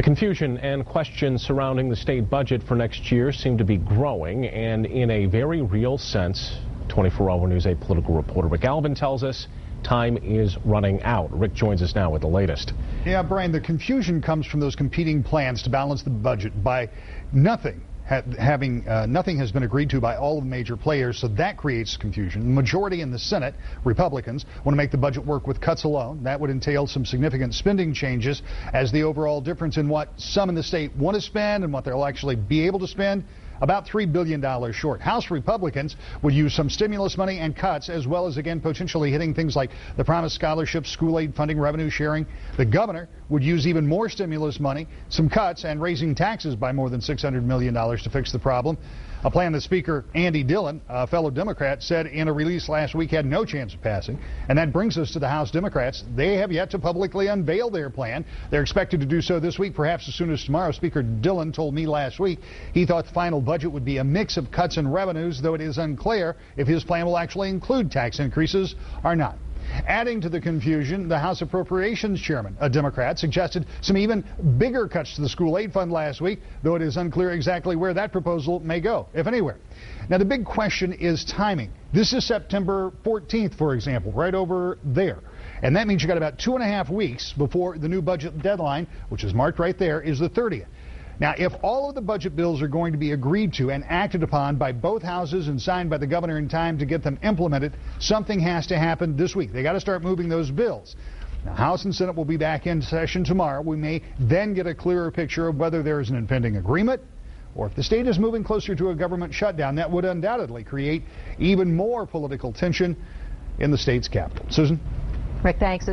The confusion and questions surrounding the state budget for next year seem to be growing, and in a very real sense, 24-Hour News 8 political reporter Rick Alvin tells us time is running out. Rick joins us now with the latest. Yeah, Brian, the confusion comes from those competing plans to balance the budget by nothing. Nothing has been agreed to by all of the major players, so that creates confusion. The majority in the Senate, Republicans, want to make the budget work with cuts alone. That would entail some significant spending changes, as the overall difference in what some in the state want to spend and what they'll actually be able to spend, about $3 billion short. House Republicans would use some stimulus money and cuts, as well as, again, potentially hitting things like the promised scholarships, school aid funding, revenue sharing. The governor would use even more stimulus money, some cuts, and raising taxes by more than $600 million to fix the problem. A plan that Speaker Andy Dillon, a fellow Democrat, said in a release last week had no chance of passing. And that brings us to the House Democrats. They have yet to publicly unveil their plan. They're expected to do so this week, perhaps as soon as tomorrow. Speaker Dillon told me last week he thought the final budget would be a mix of cuts and revenues, though it is unclear if his plan will actually include tax increases or not. Adding to the confusion, the House Appropriations Chairman, a Democrat, suggested some even bigger cuts to the school aid fund last week, though it is unclear exactly where that proposal may go, if anywhere. Now, the big question is timing. This is September 14th, for example, right over there. And that means you got about 2.5 weeks before the new budget deadline, which is marked right there, is the 30th. Now, if all of the budget bills are going to be agreed to and acted upon by both houses and signed by the governor in time to get them implemented, something has to happen this week. They got to start moving those bills. Now, House and Senate will be back in session tomorrow. We may then get a clearer picture of whether there is an impending agreement or if the state is moving closer to a government shutdown. That would undoubtedly create even more political tension in the state's capital. Susan? Rick, thanks.